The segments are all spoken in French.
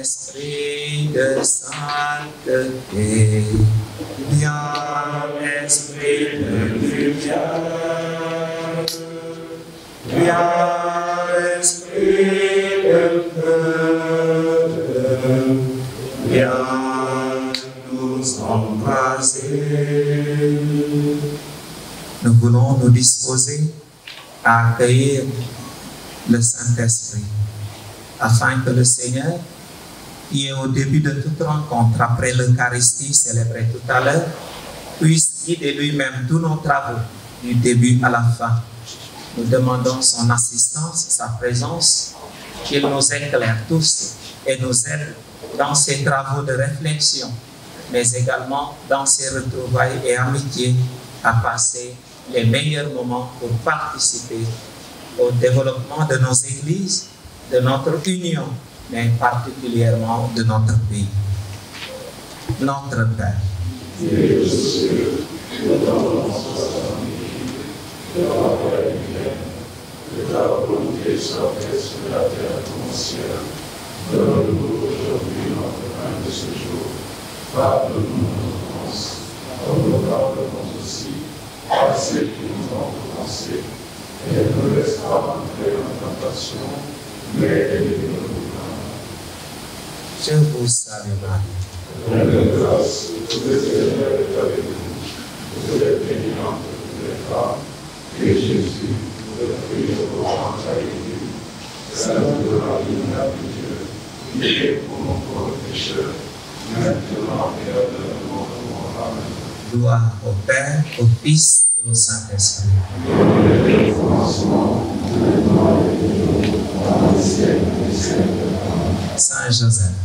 esprit de sainteté, viens esprit de lumière, viens esprit de cœur, viens nous embrasser. Nous voulons nous disposer à accueillir le Saint-Esprit, afin que le Seigneur, qui est au début de toute rencontre, après l'Eucharistie célébrée tout à l'heure, puisse guider lui-même tous nos travaux, du début à la fin. Nous demandons son assistance, sa présence, qu'il nous éclaire tous et nous aide dans ces travaux de réflexion, mais également dans ces retrouvailles et amitiés, à passer les meilleurs moments pour participer au développement de nos églises, de notre union, mais particulièrement de notre pays. Notre Père, que ta volonté soit faite sur la terre comme au ciel. Donne-nous aujourd'hui notre pain de ce jour. Pardonne-nous nos offenses, comme nous pardonnons aussi à ceux qui nous ont offensés. Et ne nous laisse pas entrer en tentation, mais délivre-nous du mal. Je vous salue Marie. Pleine de grâce, tout le Seigneur est avec vous. Vous êtes bénie entre toutes les femmes, et Jésus, le fruit de vos entrailles, Sainte Marie, Mère de Dieu, priez pour nos pauvres pécheurs, maintenant et à l'heure de notre mort. Amen. Gloire au Père, au Fils et au Saint-Esprit. Saint Joseph,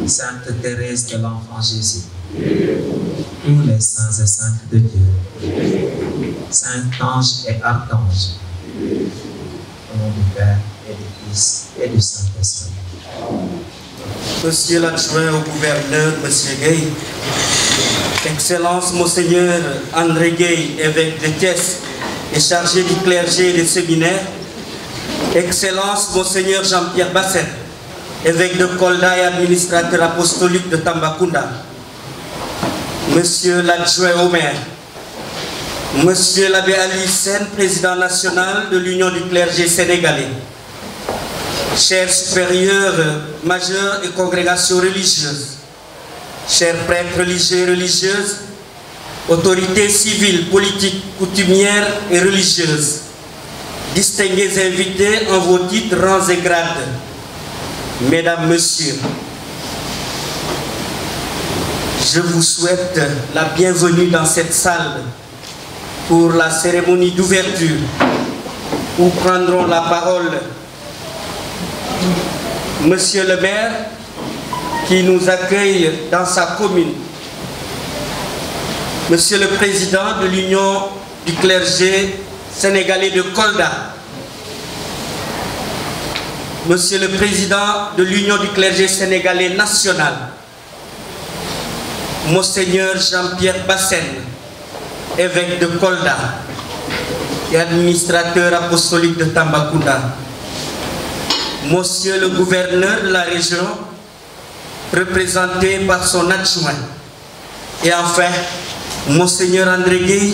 Sainte Thérèse de l'Enfant Jésus, tous les saints et saintes de Dieu, saints anges et archanges, au nom du Père et du Fils et du Saint-Esprit. Monsieur l'adjoint au gouverneur, Monsieur Gay, Excellence Monseigneur André Gay, évêque de Thiès et chargé du clergé et des séminaires, Excellence Monseigneur Jean-Pierre Basset, évêque de Kolda et administrateur apostolique de Tambacounda, Monsieur l'adjoint au maire, Monsieur l'abbé Ali Sen, président national de l'Union du clergé sénégalais, chers supérieurs, majeurs et congrégations religieuses, chers prêtres religieux et religieuses, autorités civiles, politiques, coutumières et religieuses, distingués invités en vos titres, rangs et grades, Mesdames, Messieurs, je vous souhaite la bienvenue dans cette salle pour la cérémonie d'ouverture où prendront la parole Monsieur le maire qui nous accueille dans sa commune, Monsieur le président de l'Union du clergé sénégalais de Kolda, Monsieur le président de l'Union du clergé sénégalais national, Monseigneur Jean-Pierre Bassène, évêque de Kolda et administrateur apostolique de Tambacounda, Monsieur le gouverneur de la région, représenté par son adjoint, et enfin, Monseigneur André Gay,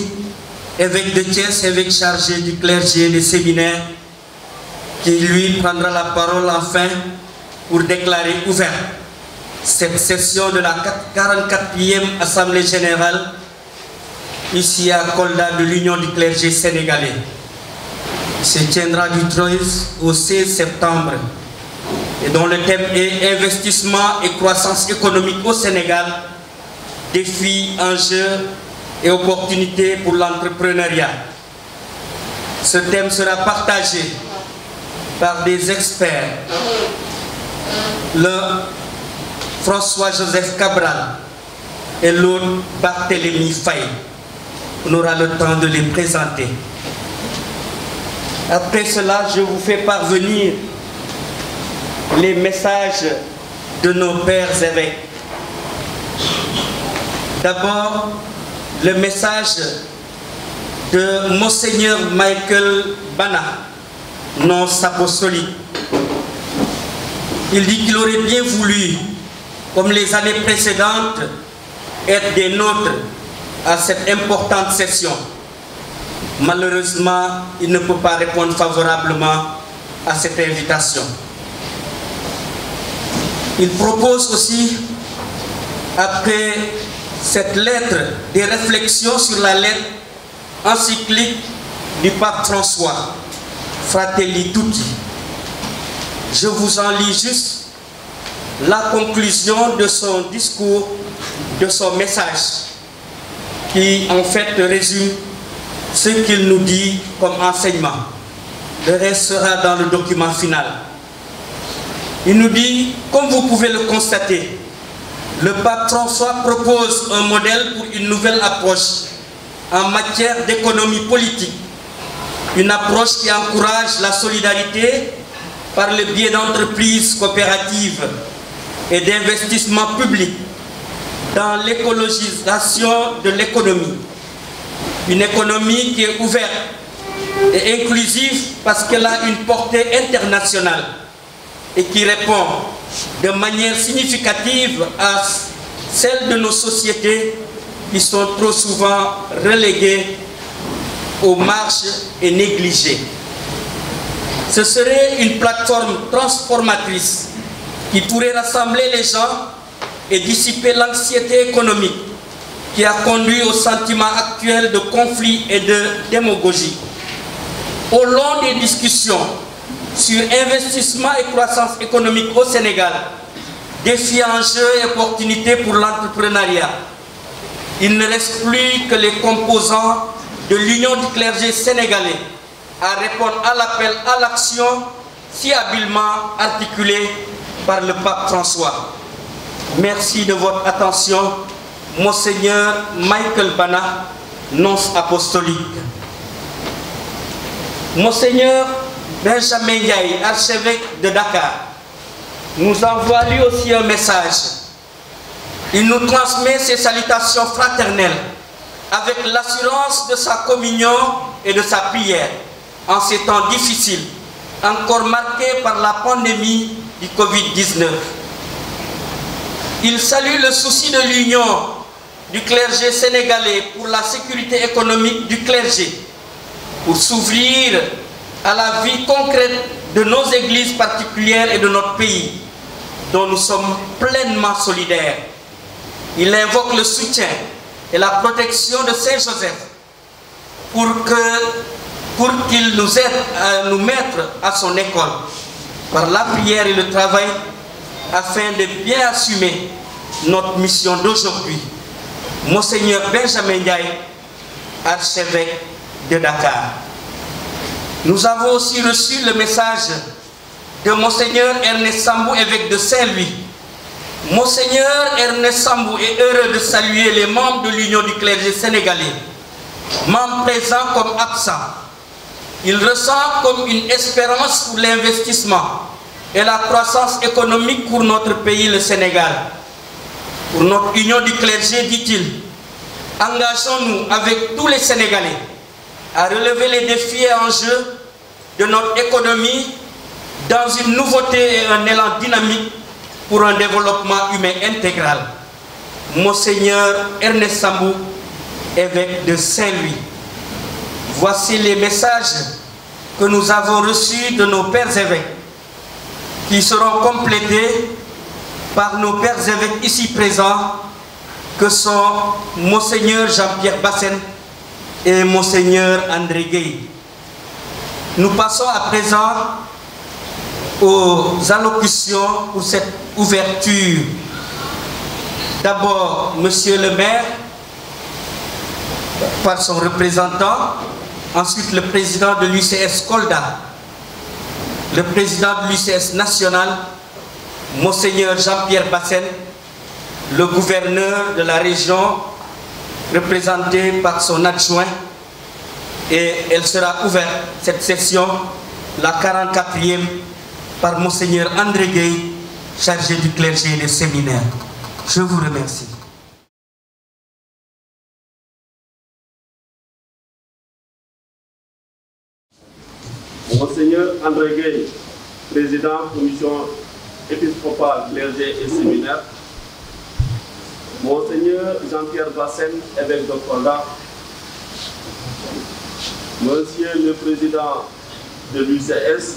évêque de Thiès, évêque chargé du clergé et des séminaires, qui lui prendra la parole enfin pour déclarer ouverte cette session de la 44e Assemblée générale ici à Kolda de l'Union du clergé sénégalais. Il se tiendra du 13 au 16 septembre et dont le thème est investissement et croissance économique au Sénégal, défis, enjeux et opportunités pour l'entrepreneuriat. Ce thème sera partagé par des experts, l'un François-Joseph Cabral et l'autre Barthélémy Faye. On aura le temps de les présenter. Après cela, je vous fais parvenir les messages de nos pères évêques. D'abord, le message de Monseigneur Michael Bana, nonce apostolique. Il dit qu'il aurait bien voulu, comme les années précédentes, être des nôtres à cette importante session. Malheureusement, il ne peut pas répondre favorablement à cette invitation. Il propose aussi, après cette lettre, des réflexions sur la lettre encyclique du pape François, Fratelli Tutti. Je vous en lis juste la conclusion de son discours, de son message, qui en fait résume ce qu'il nous dit comme enseignement. Le reste sera dans le document final. Il nous dit, comme vous pouvez le constater, le pape François propose un modèle pour une nouvelle approche en matière d'économie politique. Une approche qui encourage la solidarité par le biais d'entreprises coopératives et d'investissements publics dans l'écologisation de l'économie. Une économie qui est ouverte et inclusive parce qu'elle a une portée internationale et qui répond de manière significative à celle de nos sociétés qui sont trop souvent reléguées aux marges et négligées. Ce serait une plateforme transformatrice qui pourrait rassembler les gens et dissiper l'anxiété économique qui a conduit au sentiment actuel de conflit et de démagogie. Au long des discussions sur investissement et croissance économique au Sénégal, défis, enjeux et opportunités pour l'entrepreneuriat, il ne reste plus que les composants de l'Union du clergé sénégalais à répondre à l'appel à l'action si habilement articulé par le pape François. Merci de votre attention, Monseigneur Michael Bana, nonce apostolique. Monseigneur Benjamin Ndiaye, archevêque de Dakar, nous envoie lui aussi un message. Il nous transmet ses salutations fraternelles avec l'assurance de sa communion et de sa prière en ces temps difficiles, encore marqués par la pandémie du Covid-19. Il salue le souci de l'union du clergé sénégalais pour la sécurité économique du clergé, pour s'ouvrir à la vie concrète de nos églises particulières et de notre pays, dont nous sommes pleinement solidaires. Il invoque le soutien et la protection de Saint-Joseph pour qu'il nous aide à nous mettre à son école par la prière et le travail afin de bien assumer notre mission d'aujourd'hui. Monseigneur Benjamin Ndiaye, archevêque de Dakar. Nous avons aussi reçu le message de Monseigneur Ernest Sambou, évêque de Saint-Louis. Monseigneur Ernest Sambou est heureux de saluer les membres de l'Union du clergé sénégalais, membres présents comme absents. Il ressent comme une espérance pour l'investissement et la croissance économique pour notre pays, le Sénégal. Pour notre union du clergé, dit-il, engageons-nous avec tous les Sénégalais à relever les défis et enjeux de notre économie dans une nouveauté et un élan dynamique pour un développement humain intégral. Monseigneur Ernest Sambou, évêque de Saint-Louis. Voici les messages que nous avons reçus de nos pères évêques, qui seront complétés par nos pères évêques ici présents, que sont Monseigneur Jean-Pierre Bassène et Monseigneur André Gueye. Nous passons à présent aux allocutions pour cette ouverture. D'abord, Monsieur le maire, par son représentant, ensuite le président de l'UCS Kolda, le président de l'UCS national, Monseigneur Jean-Pierre Bassène, le gouverneur de la région, représenté par son adjoint, et elle sera ouverte, cette session, la 44e, par Monseigneur André Gueye, chargé du clergé et des séminaires. Je vous remercie. Monseigneur André Gueye, président commission épiscopal, clergé et séminaire, Monseigneur Jean-Pierre Bassène, évêque de Kolda, Monsieur le Président de l'UCS,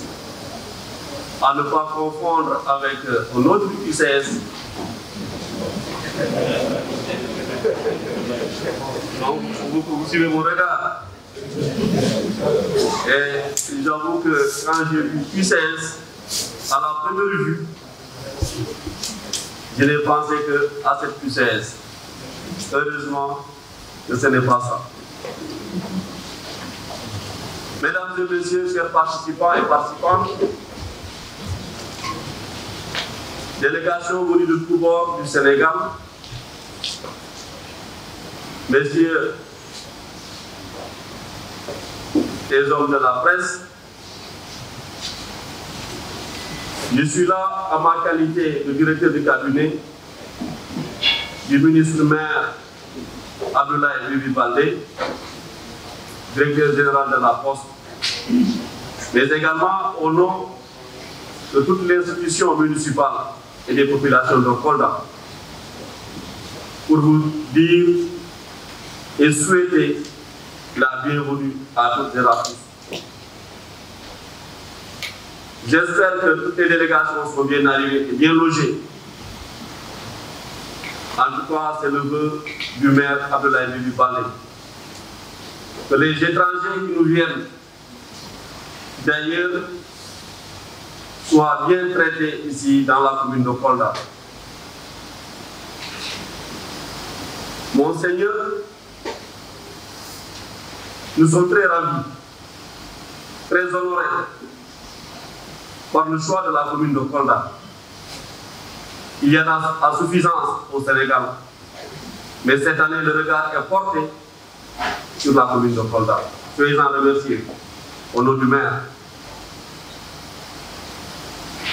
à ne pas confondre avec un autre UCS. Donc, vous suivez mon regard. Et j'avoue que quand j'ai vu UCS, à la première vue, je n'ai pensé qu'à cette UCS. Heureusement que ce n'est pas ça. Mesdames et messieurs, chers participants et participantes, délégation venue de tous bords du Sénégal, messieurs les hommes de la presse, je suis là à ma qualité de directeur de cabinet du ministre-maire Abdoulaye Bibi Baldé, directeur général de la Poste, mais également au nom de toutes les institutions municipales et des populations de Kolda, pour vous dire et souhaiter la bienvenue à toutes et à tous. J'espère que toutes les délégations sont bien arrivées et bien logées. En tout cas, c'est le vœu du maire Abdoulaye Bibi Baldé. Que les étrangers qui nous viennent d'ailleurs soient bien traités ici dans la commune de Kolda. Monseigneur, nous sommes très ravis, très honorés par le choix de la commune de Kolda. Il y en a à suffisance au Sénégal, mais cette année le regard est porté sur la commune de Kolda. Soyez-en remerciés au nom du maire.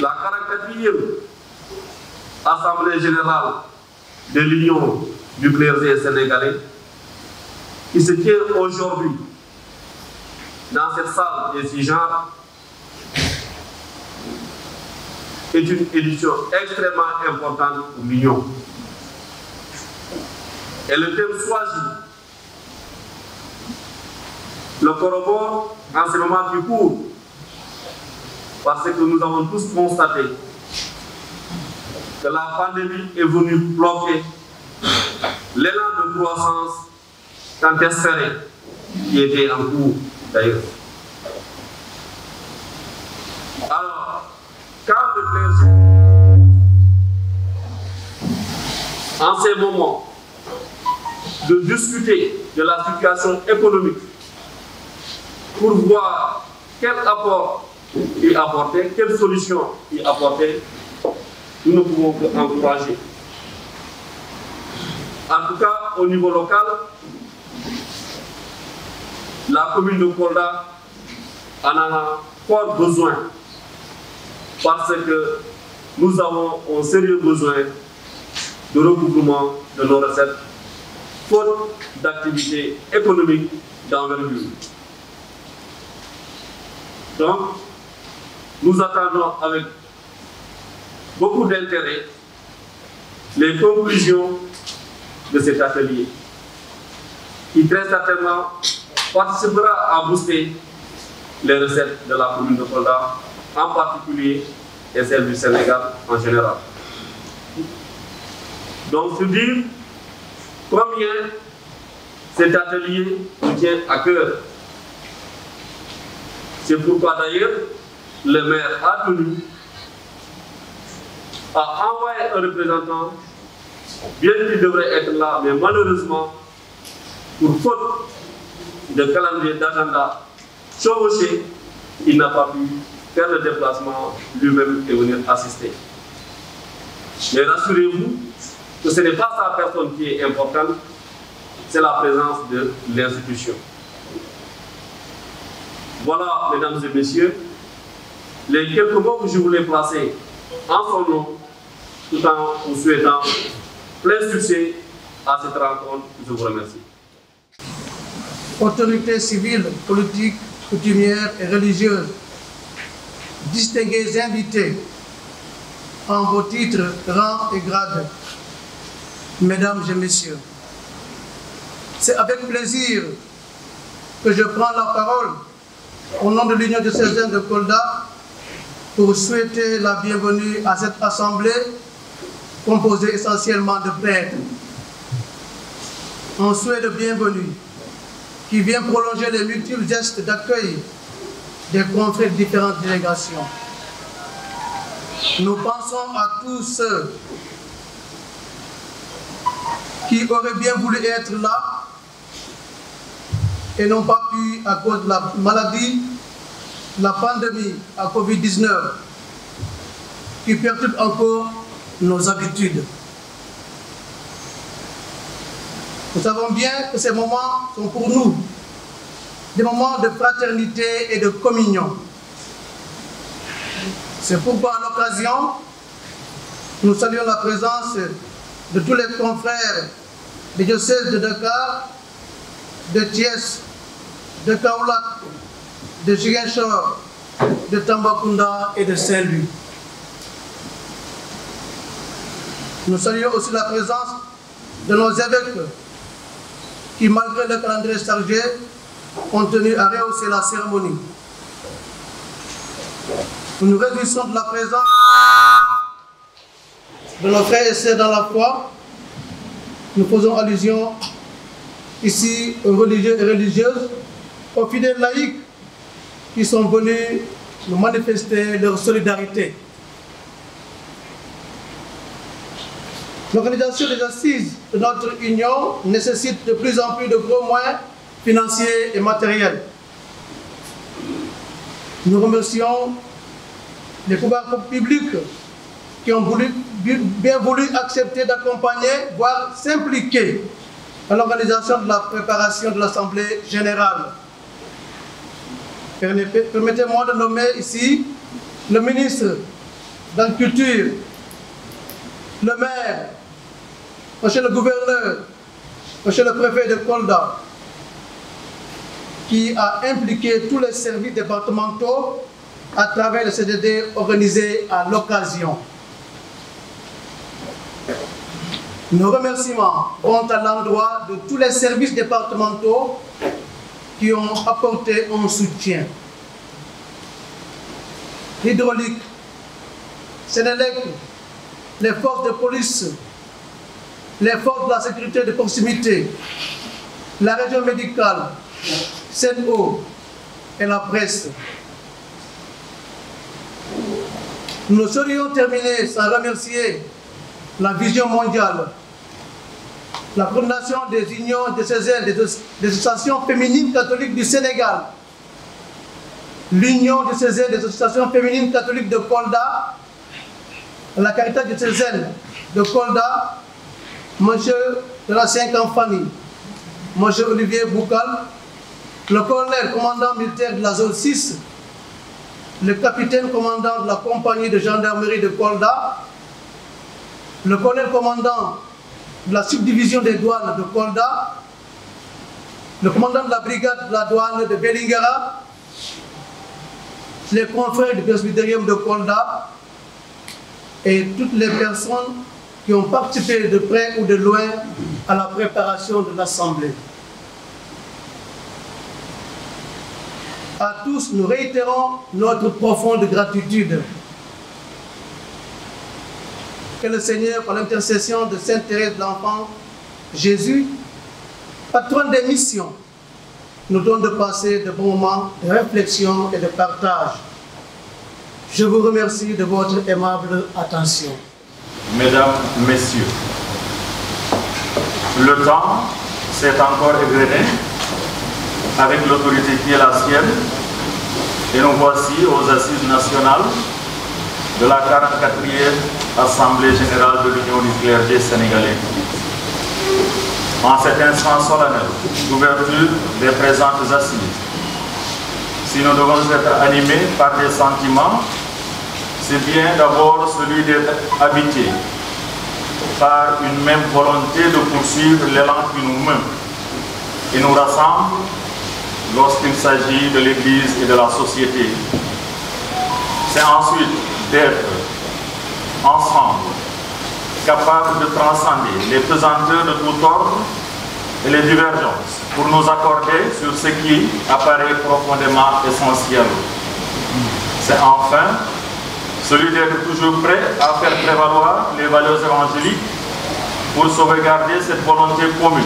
La 44e Assemblée générale de l'Union du clergé sénégalais, qui se tient aujourd'hui dans cette salle de ce genre, est une édition extrêmement importante pour l'Union. Et le thème choisi le corrobore en ce moment qui court, parce que nous avons tous constaté que la pandémie est venue bloquer l'élan de croissance tant espéré qui était en cours d'ailleurs. Alors, quand le clergé, en ces moments, de discuter de la situation économique pour voir quel apport y apporter, quelle solution y apporter, nous ne pouvons qu'encourager. En tout cas, au niveau local, la commune de Kolda en a fort besoin parce que nous avons un sérieux besoin de recouvrement de nos recettes, faute d'activité économique d'envergure. Donc, nous attendons avec beaucoup d'intérêt les conclusions de cet atelier, qui très certainement participera à booster les recettes de la commune de Kolda, en particulier et celles du Sénégal en général. Donc, se dire combien cet atelier nous tient à cœur. C'est pourquoi d'ailleurs le maire a tenu à envoyer un représentant, bien qu'il devrait être là, mais malheureusement, pour faute de calendrier d'agenda chevauché, il n'a pas pu faire le déplacement lui-même et venir assister. Mais rassurez-vous que ce n'est pas sa personne qui est importante, c'est la présence de l'institution. Voilà, mesdames et messieurs, les quelques mots que je voulais placer en son nom, tout en vous souhaitant plein succès à cette rencontre. Je vous remercie. Autorités civiles, politiques, coutumières et religieuses, distingués invités, en vos titres, rangs et grades. Mesdames et messieurs, c'est avec plaisir que je prends la parole au nom de l'Union diocésaine de Kolda pour souhaiter la bienvenue à cette assemblée composée essentiellement de prêtres. Un souhait de bienvenue qui vient prolonger les multiples gestes d'accueil des confrères de différentes délégations. Nous pensons à tous ceux qui auraient bien voulu être là et n'ont pas pu à cause de la maladie, la pandémie à Covid-19 qui perturbe encore nos habitudes. Nous savons bien que ces moments sont pour nous des moments de fraternité et de communion. C'est pourquoi à l'occasion, nous saluons la présence de tous les confrères des diocèses de Dakar, de Thiès, de Kaolack, de Ziguinchor, de Tambacounda et de Saint-Louis. Nous saluons aussi la présence de nos évêques qui, malgré le calendrier chargé, ont tenu à rehausser la cérémonie. Nous nous réjouissons de la présence de nos frères et sœurs dans la foi. Nous faisons allusion ici aux religieux et religieuses, aux fidèles laïcs qui sont venus nous manifester leur solidarité. L'organisation des assises de notre union nécessite de plus en plus de gros moyens financiers et matériels. Nous remercions les pouvoirs publics qui ont bien voulu accepter d'accompagner, voire s'impliquer à l'organisation de la préparation de l'Assemblée générale. Permettez-moi de nommer ici le ministre de la Culture, le maire, monsieur le gouverneur, monsieur le préfet de Kolda, qui a impliqué tous les services départementaux à travers le CDD organisé à l'occasion. Nos remerciements vont à l'endroit de tous les services départementaux qui ont apporté un soutien. L'hydraulique, Sénélec, les forces de police, les forces de la sécurité de proximité, la région médicale, Sen'Eau et la presse. Nous ne saurions terminer sans remercier la Vision mondiale, la coordination des unions diocésaines des associations féminines catholiques du Sénégal, l'Union diocésaine des associations féminines catholiques de Kolda, la Caritas diocésaine de Kolda, monsieur de la 5e famille, monsieur Olivier Boukal, le colonel commandant militaire de la zone 6, le capitaine commandant de la compagnie de gendarmerie de Kolda, le colonel commandant de la subdivision des douanes de Kolda, le commandant de la brigade de la douane de Vélingara, les confrères du presbytérium de Kolda et toutes les personnes qui ont participé de près ou de loin à la préparation de l'Assemblée. À tous, nous réitérons notre profonde gratitude. Que le Seigneur, par l'intercession de Sainte Thérèse de l'Enfant Jésus, patronne des missions, nous donne de passer de bons moments de réflexion et de partage. Je vous remercie de votre aimable attention. Mesdames, Messieurs, le temps s'est encore égrené avec l'autorité qui est la sienne et nous voici aux Assises nationales de la 44e Assemblée générale de l'Union du clergé sénégalais. En cet instant solennel d'ouverture des présentes assises, si nous devons être animés par des sentiments, c'est bien d'abord celui d'être habité par une même volonté de poursuivre l'élan qui nous meut et nous rassemble lorsqu'il s'agit de l'Église et de la société. C'est ensuite d'être ensemble, capables de transcender les pesanteurs de tout ordre et les divergences pour nous accorder sur ce qui apparaît profondément essentiel. C'est enfin celui d'être toujours prêt à faire prévaloir les valeurs évangéliques pour sauvegarder cette volonté commune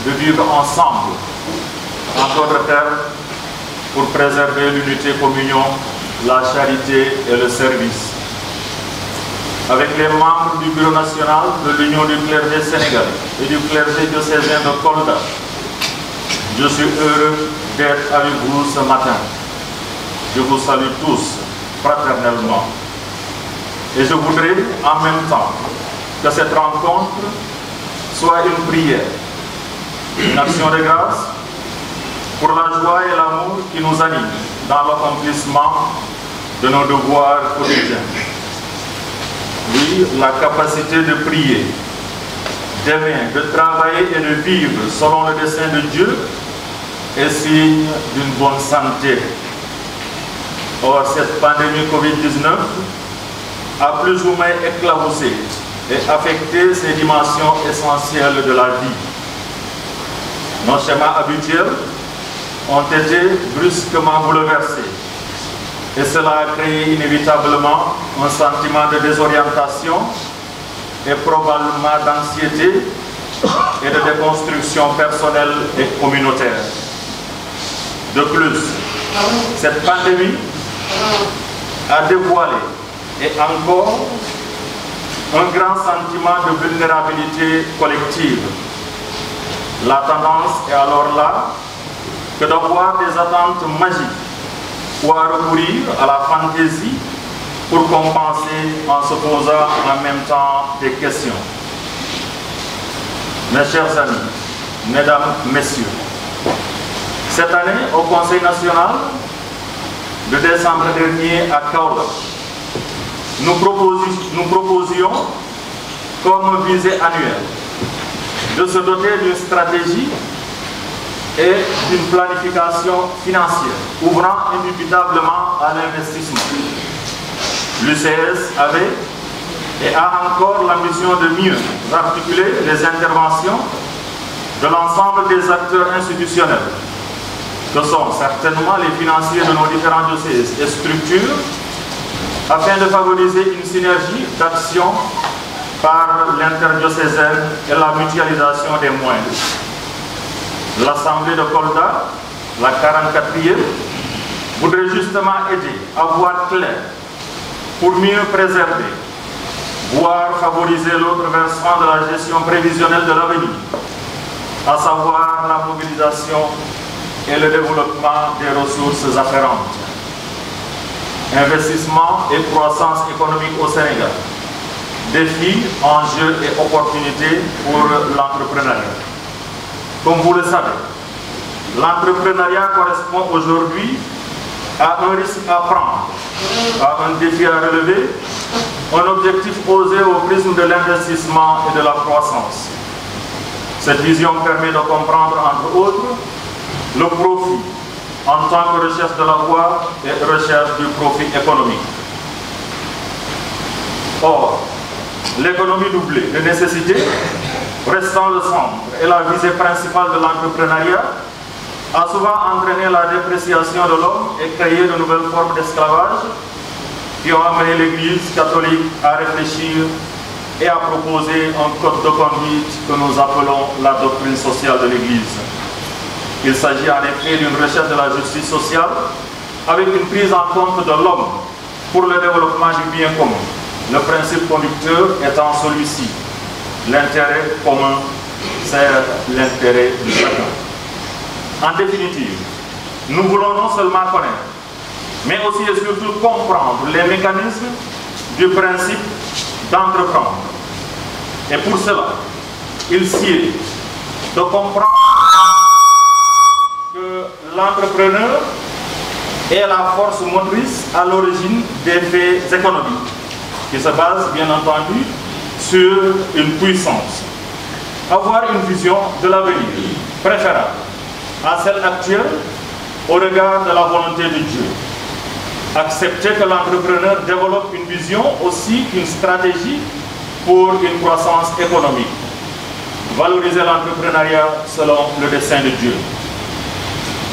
de vivre ensemble, en d'autres termes, pour préserver l'unité, communion, la charité et le service. Avec les membres du Bureau national de l'Union du clergé sénégalais et du clergé diocésain de Kolda, je suis heureux d'être avec vous ce matin. Je vous salue tous fraternellement. Et je voudrais en même temps que cette rencontre soit une prière, une action de grâce pour la joie et l'amour qui nous animent dans l'accomplissement de nos devoirs quotidiens. Oui, la capacité de prier, d'aimer, de travailler et de vivre selon le dessein de Dieu est signe d'une bonne santé. Or, cette pandémie Covid-19 a plus ou moins éclaboussé et affecté ces dimensions essentielles de la vie. Nos schémas habituels ont été brusquement bouleversés et cela a créé inévitablement un sentiment de désorientation et probablement d'anxiété et de déconstruction personnelle et communautaire. De plus, cette pandémie a dévoilé et encore un grand sentiment de vulnérabilité collective. La tendance est alors là que d'avoir des attentes magiques ou à recourir à la fantaisie pour compenser en se posant en même temps des questions. Mes chers amis, mesdames, messieurs, cette année, au Conseil national de décembre dernier à Kaolack, nous proposions comme visée annuelle de se doter d'une stratégie et d'une planification financière ouvrant indubitablement à l'investissement. L'UCS avait et a encore l'ambition de mieux articuler les interventions de l'ensemble des acteurs institutionnels, que sont certainement les financiers de nos différents diocèses et structures, afin de favoriser une synergie d'action par l'interdiocésaine et la mutualisation des moyens. L'Assemblée de Kolda, la 44e, voudrait justement aider à voir clair pour mieux préserver, voire favoriser l'autre versant de la gestion prévisionnelle de l'avenir, à savoir la mobilisation et le développement des ressources afférentes. Investissement et croissance économique au Sénégal, défis, enjeux et opportunités pour l'entrepreneuriat. Comme vous le savez, l'entrepreneuriat correspond aujourd'hui à un risque à prendre, à un défi à relever, un objectif posé au prisme de l'investissement et de la croissance. Cette vision permet de comprendre, entre autres, le profit en tant que recherche de la voie et recherche du profit économique. Or, l'économie doublée de nécessité, restant le centre et la visée principale de l'entrepreneuriat, a souvent entraîné la dépréciation de l'homme et créé de nouvelles formes d'esclavage qui ont amené l'Église catholique à réfléchir et à proposer un code de conduite que nous appelons la doctrine sociale de l'Église. Il s'agit en effet d'une recherche de la justice sociale avec une prise en compte de l'homme pour le développement du bien commun. Le principe conducteur étant celui-ci: l'intérêt commun sert l'intérêt de chacun. En définitive, nous voulons non seulement connaître, mais aussi et surtout comprendre les mécanismes du principe d'entreprendre. Et pour cela, il sied de comprendre que l'entrepreneur est la force motrice à l'origine des faits économiques, qui se base bien entendu sur une puissance. Avoir une vision de l'avenir préférable à celle actuelle au regard de la volonté de Dieu. Accepter que l'entrepreneur développe une vision aussi qu'une stratégie pour une croissance économique. Valoriser l'entrepreneuriat selon le dessein de Dieu.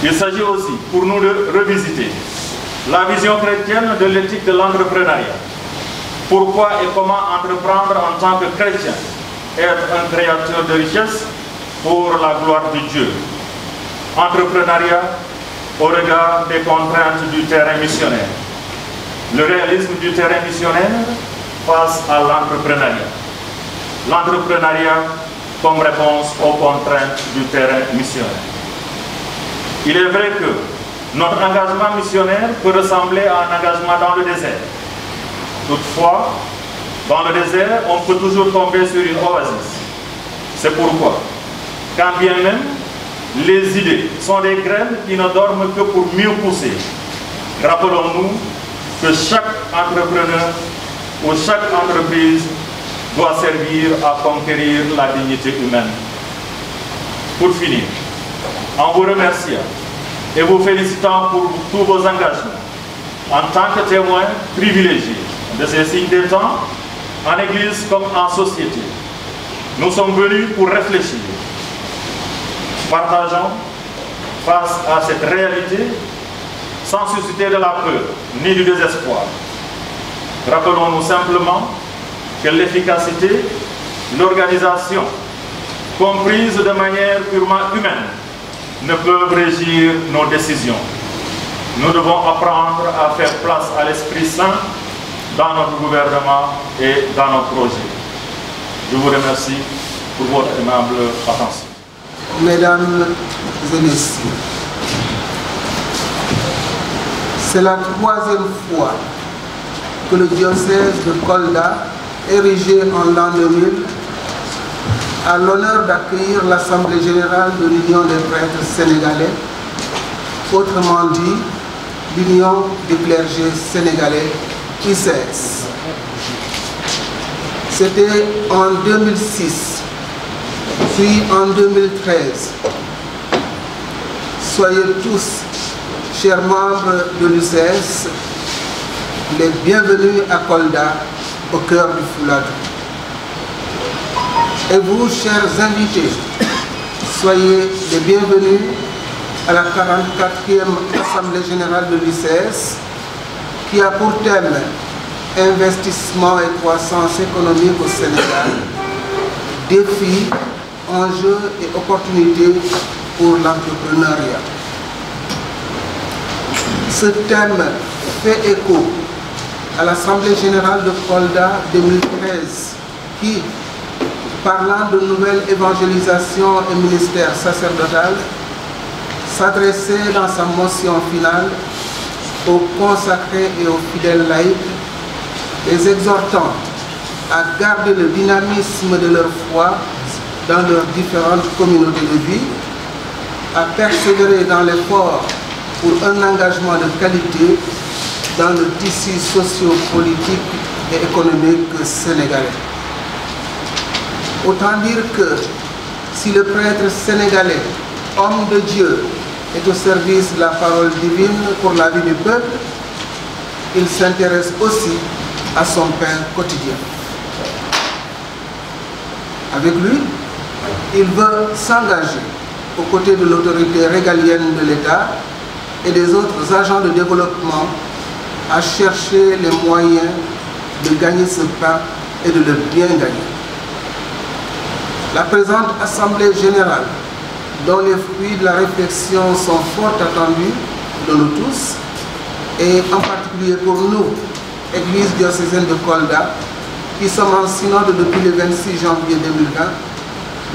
Il s'agit aussi pour nous de revisiter la vision chrétienne de l'éthique de l'entrepreneuriat. Pourquoi et comment entreprendre en tant que chrétien? Être un créateur de richesse pour la gloire de Dieu. Entrepreneuriat au regard des contraintes du terrain missionnaire. Le réalisme du terrain missionnaire face à l'entrepreneuriat. L'entrepreneuriat comme réponse aux contraintes du terrain missionnaire. Il est vrai que notre engagement missionnaire peut ressembler à un engagement dans le désert. Toutefois, dans le désert, on peut toujours tomber sur une oasis. C'est pourquoi, quand bien même les idées sont des graines qui ne dorment que pour mieux pousser, rappelons-nous que chaque entrepreneur ou chaque entreprise doit servir à conquérir la dignité humaine. Pour finir, en vous remerciant et vous félicitant pour tous vos engagements, en tant que témoins privilégiés de ces signes des temps, en Église comme en société, nous sommes venus pour réfléchir. Partageons face à cette réalité sans susciter de la peur ni du désespoir. Rappelons-nous simplement que l'efficacité, l'organisation, comprise de manière purement humaine, ne peuvent régir nos décisions. Nous devons apprendre à faire place à l'Esprit Saint dans notre gouvernement et dans nos projets. Je vous remercie pour votre aimable attention. Mesdames et messieurs, c'est la troisième fois que le diocèse de Kolda, érigé en l'an 2000, a l'honneur d'accueillir l'Assemblée générale de l'Union des prêtres sénégalais, autrement dit l'Union des clergés sénégalais, ICS. C'était en 2006, puis en 2013. Soyez tous, chers membres de l'UCS, les bienvenus à Kolda, au cœur du Fouladou. Et vous, chers invités, soyez les bienvenus à la 44e Assemblée générale de l'UCS, qui a pour thème investissement et croissance économique au Sénégal, défis, enjeux et opportunités pour l'entrepreneuriat. Ce thème fait écho à l'Assemblée générale de Kolda 2013 qui, parlant de nouvelle évangélisation et ministère sacerdotal, s'adressait dans sa motion finale aux consacrés et aux fidèles laïcs, les exhortant à garder le dynamisme de leur foi dans leurs différentes communautés de vie, à persévérer dans l'effort pour un engagement de qualité dans le tissu socio-politique et économique sénégalais. Autant dire que si le prêtre sénégalais, homme de Dieu, est au service de la parole divine pour la vie du peuple, il s'intéresse aussi à son pain quotidien. Avec lui, il veut s'engager aux côtés de l'autorité régalienne de l'État et des autres agents de développement à chercher les moyens de gagner ce pain et de le bien gagner. La présente Assemblée générale, dont les fruits de la réflexion sont fort attendus de nous tous, et en particulier pour nous, Église diocésaine de Kolda, qui sommes en synode depuis le 26 janvier 2020,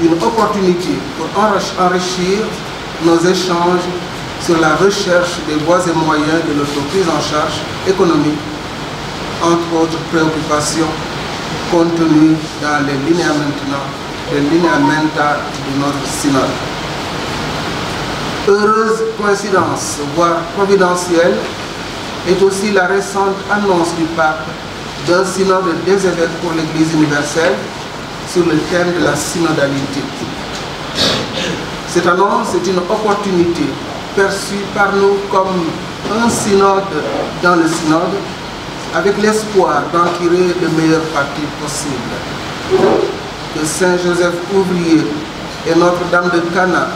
une opportunité pour enrichir nos échanges sur la recherche des voies et moyens de notre prise en charge économique, entre autres préoccupations contenues dans les linéamenta de notre synode. Heureuse coïncidence, voire providentielle, est aussi la récente annonce du pape d'un synode des évêques pour l'Église universelle sur le thème de la synodalité. Cette annonce est une opportunité perçue par nous comme un synode dans le synode, avec l'espoir d'en tirer le meilleur parti possible. Que Saint Joseph Ouvrier et Notre-Dame de Cana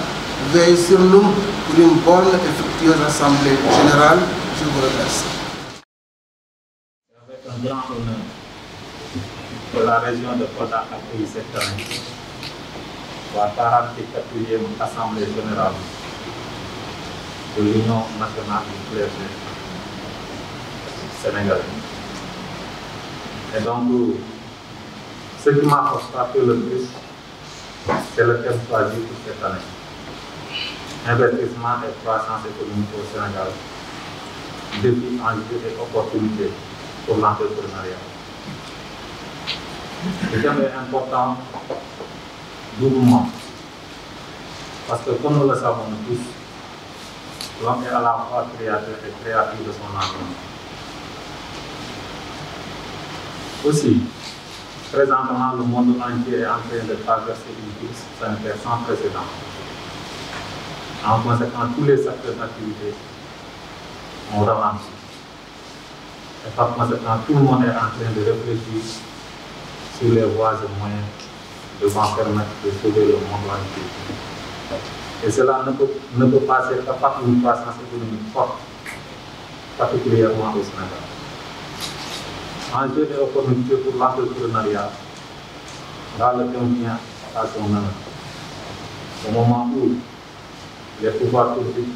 veillent sur nous pour une bonne et fructueuse assemblée générale. Je vous remercie. Avec un grand honneur que la région de Kolda accueille cette année la 44e Assemblée générale de l'Union nationale du clergé sénégalais. Et donc, ce qui m'a frappé le plus, c'est le thème choisi pour cette année. Investissement et croissance économique au Sénégal, défis, enjeux et opportunités pour l'entrepreneuriat. Le thème est important doublement, parce que comme nous le savons tous, l'homme est à la fois créateur et créateur de son environnement. Aussi, présentement, le monde entier est en train de traverser une crise sanitaire sans précédent. En conséquence, tous les secteurs d'activité ont ralenti. Et par conséquent, tout le monde est en train de réfléchir sur les voies et moyens devant permettre de sauver le monde entier. Et cela ne peut passer que par une croissance économique forte, particulièrement au Sénégal. Enjeux et opportunités pour l'entrepreneuriat, là le thème vient à son honneur. Au moment où les pouvoirs publics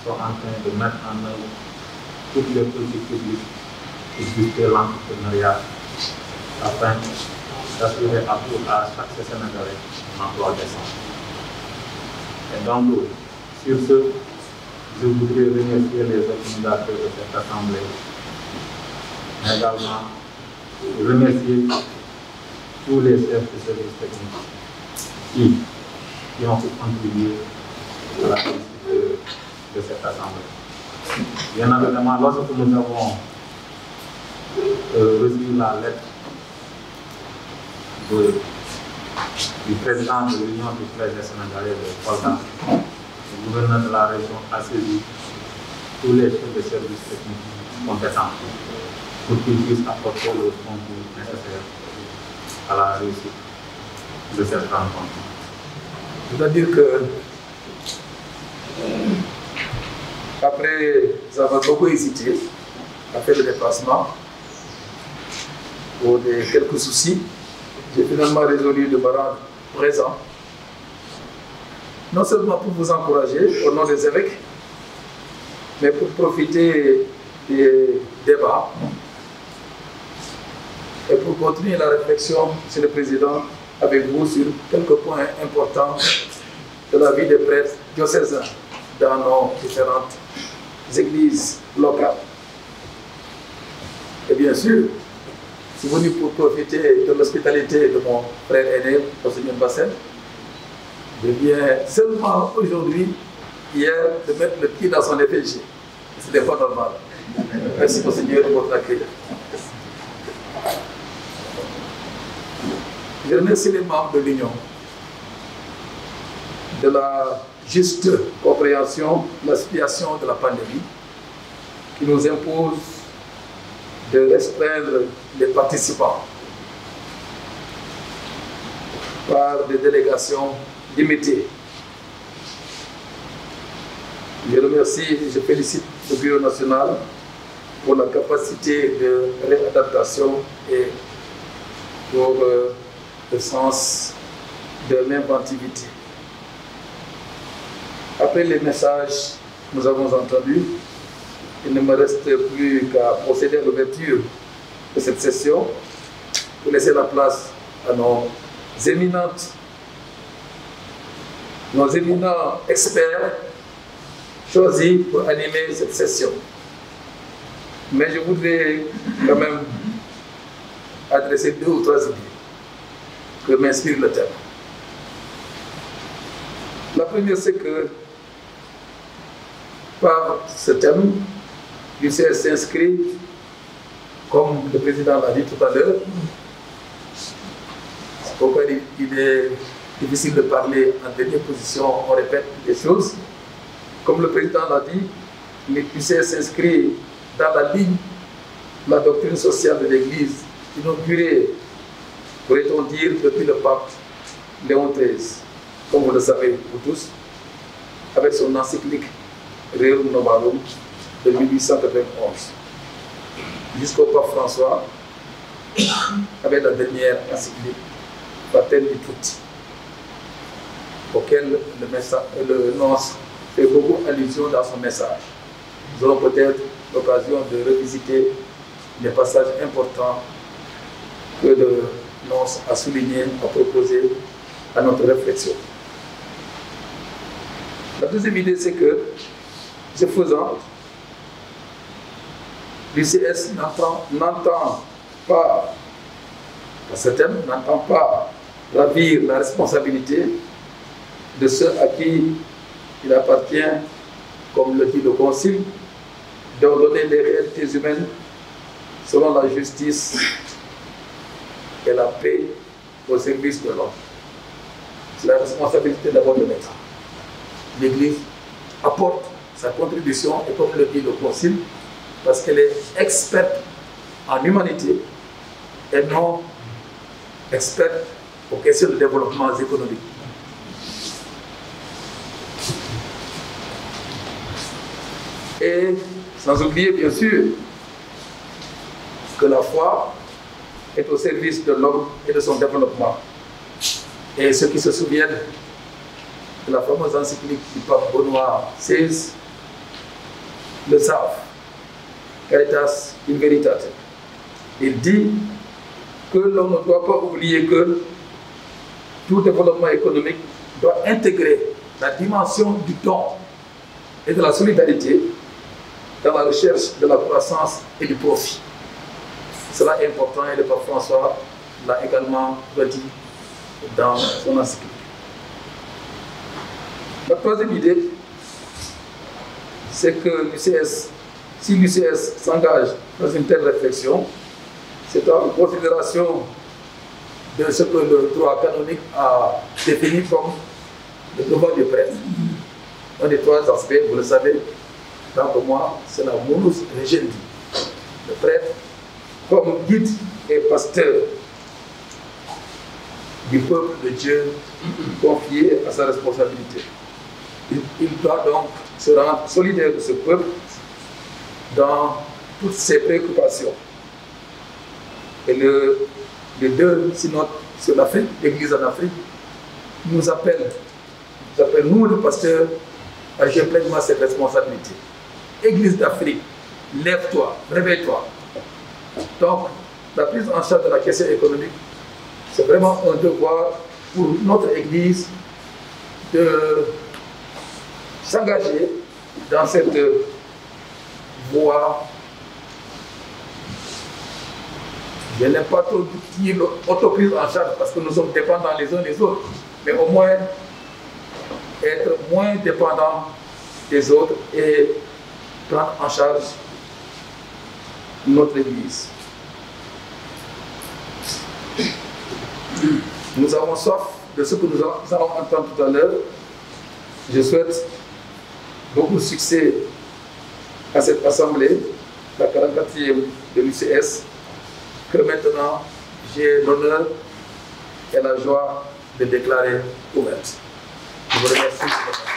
sont en train de mettre en œuvre toutes les politiques publiques pour booster l'entrepreneuriat afin d'assurer à chaque Sénégalais un emploi décent. Et donc, sur ce, je voudrais remercier les organisateurs de cette assemblée, mais également remercier tous les chefs de services techniques qui ont contribué à la réussite de cette assemblée. Bien évidemment, lorsque nous avons reçu la lettre du président de l'Union du clergé sénégalais de Kolda, le gouverneur de la région a saisi tous les chefs de services techniques compétents pour qu'ils puissent apporter le concours nécessaire à la réussite de cette rencontre. C'est-à-dire que, après avoir beaucoup hésité à faire le déplacement, pour quelques soucis, j'ai finalement résolu de me rendre présent, non seulement pour vous encourager au nom des évêques, mais pour profiter des débats et pour continuer la réflexion, Monsieur le Président, avec vous sur quelques points importants de la vie des prêtres diocésains dans nos différentes églises locales. Et bien sûr, je suis venu pour profiter de l'hospitalité de mon frère aîné, Monseigneur Bassel. Je viens seulement aujourd'hui, hier, de mettre le pied dans son effigie. Ce n'est pas normal. Merci Monseigneur de votre accueil. Je remercie les membres de l'Union de la juste compréhension de la situation de la pandémie qui nous impose de restreindre les participants par des délégations limitées. Je remercie et je félicite le Bureau national pour la capacité de réadaptation et pour le sens de l'inventivité. Après les messages que nous avons entendus, il ne me reste plus qu'à procéder à l'ouverture de cette session pour laisser la place à nos éminents experts choisis pour animer cette session. Mais je voudrais quand même adresser 2 ou 3 idées que m'inspire le thème. La première, c'est que par ce thème, l'UCS s'inscrit, comme le président l'a dit tout à l'heure, c'est pourquoi il est difficile de parler en dernière position, on répète des choses. Comme le président l'a dit, l'UCS s'inscrit dans la ligne de la doctrine sociale de l'Église, inaugurée, pourrait-on dire, depuis le pape Léon XIII, comme vous le savez pour tous, avec son encyclique Rerum Novarum de 1891, jusqu'au pape François, avec la dernière encyclique Fratelli Tutti, auquel le nonce fait beaucoup allusion dans son message. Nous aurons peut-être l'occasion de revisiter les passages importants que le nonce a soulignés, a proposé à notre réflexion. La deuxième idée, c'est que, ce faisant, l'UCS n'entend pas, certains n'entend pas ravir la responsabilité de ceux à qui il appartient, comme le dit le Concile, d'ordonner les réalités humaines selon la justice et la paix au service de l'homme. C'est la responsabilité d'abord de l'État. L'Église apporte sa contribution, et comme le dit le Concile, parce qu'elle est experte en humanité et non experte aux questions de développement économique. Et sans oublier bien sûr que la foi est au service de l'homme et de son développement. Et ceux qui se souviennent de la fameuse encyclique du pape Benoît XVI le savent. Caritas in Veritate. Il dit que l'on ne doit pas oublier que tout développement économique doit intégrer la dimension du don et de la solidarité dans la recherche de la croissance et du profit. Cela est important et le pape François l'a également redit dans son encyclique. La troisième idée, c'est que l'UCS, si l'UCS s'engage dans une telle réflexion, c'est en considération de ce que le droit canonique a défini comme le devoir du prêtre. Un des trois aspects, vous le savez, tant que moi, c'est la monus regendi. Le prêtre, comme guide et pasteur du peuple de Dieu, confié à sa responsabilité. Il doit donc se rendre solidaire de ce peuple dans toutes ses préoccupations. Et les deux synodes sur l'Afrique, l'Église en Afrique, nous appellent, nous le pasteur, à jouer pleinement cette responsabilité. Église d'Afrique, lève-toi, réveille-toi. Donc, la prise en charge de la question économique, c'est vraiment un devoir pour notre Église de s'engager dans cette voie. Je n'aime pas trop dire l'autoprise en charge parce que nous sommes dépendants les uns des autres, mais au moins être moins dépendants des autres et prendre en charge notre Église. Nous avons soif de ce que nous allons entendre tout à l'heure. Je souhaite beaucoup de succès à cette assemblée, la 44e de l'UCS, que maintenant j'ai l'honneur et la joie de déclarer ouverte. Je vous remercie.